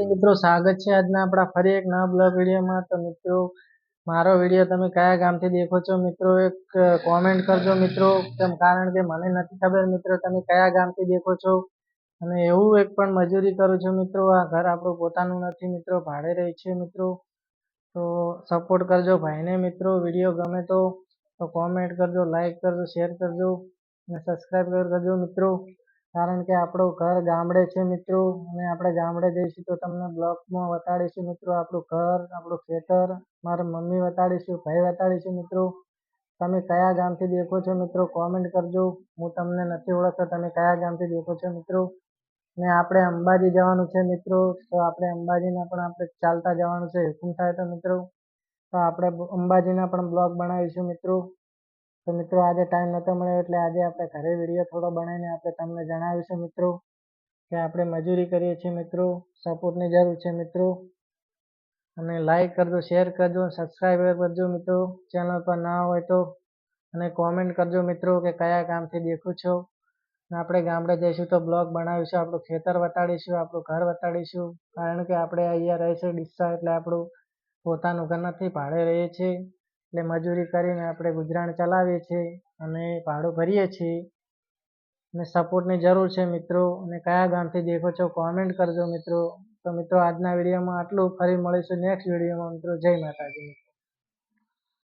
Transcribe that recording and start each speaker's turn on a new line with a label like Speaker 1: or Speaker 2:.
Speaker 1: મિત્રો સ્વાગત છે આજના આપણા ફરી એક નવા બ્લોગ વિડીયોમાં। તો મિત્રો મારો વિડીયો તમે કયા ગામથી દેખો છો મિત્રો એક કોમેન્ટ કરજો મિત્રો, કારણ કે મને નથી ખબર મિત્રો તમે કયા ગામથી દેખો છો। અને એવું એક પણ મજૂરી કરું છું મિત્રો, આ ઘર આપણું પોતાનું નથી મિત્રો, ભાડે રહી છે મિત્રો। તો સપોર્ટ કરજો ભાઈને મિત્રો, વિડીયો ગમે તો કોમેન્ટ કરજો, લાઈક કરજો, શેર કરજો અને સબસ્ક્રાઈબ કરજો મિત્રો, કારણ કે આપણું ઘર ગામડે છે મિત્રો। અને આપણે ગામડે જઈશું તો તમને બ્લોગમાં બતાડીશું મિત્રો આપણું ઘર, આપણું ખેતર, મારા મમ્મી બતાડીશું, ભાઈ બતાડીશું મિત્રો। તમે કયા ગામથી દેખો છો મિત્રો કોમેન્ટ કરજો, હું તમને નથી ઓળખતો તમે કયા ગામથી દેખો છો મિત્રો। ને આપણે અંબાજી જવાનું છે મિત્રો, તો આપણે અંબાજીના પણ આપણે ચાલતા જવાનું છે, હુકમ થાય તો મિત્રો તો આપણે અંબાજીના પણ બ્લોગ બનાવીશું મિત્રો। તો મિત્રો આજે ટાઈમ નહોતો મળ્યો એટલે આજે આપણે ઘરે વિડીયો થોડો બનાવીને આપણે તમને જણાવીશું મિત્રો કે આપણે મજૂરી કરીએ છીએ મિત્રો, સપોર્ટની જરૂર છે મિત્રો। અને લાઈક કરજો, શેર કરજો, સબસ્ક્રાઈબ કરજો મિત્રો ચેનલ પર ના હોય તો, અને કોમેન્ટ કરજો મિત્રો કે કયા ગામથી દેખો છો। આપણે ગામડે જઈશું તો બ્લોગ બનાવીશું, આપણું ખેતર બતાડીશું, આપણું ઘર બતાડીશું, કારણ કે આપણે અહીંયા રહીશું ડીસા એટલે આપણું પોતાનું ઘર નથી, ભાડે રહીએ છીએ એટલે મજૂરી કરીને આપણે ગુજરાન ચલાવીએ છીએ અને ભાડું ભરીએ છીએ અને સપોર્ટની જરૂર છે મિત્રો। અને કયા ગામથી દેખો છો કોમેન્ટ કરજો મિત્રો। તો મિત્રો આજના વિડીયોમાં આટલું, ફરી મળીશું નેક્સ્ટ વિડીયોમાં મિત્રો। જય માતાજી।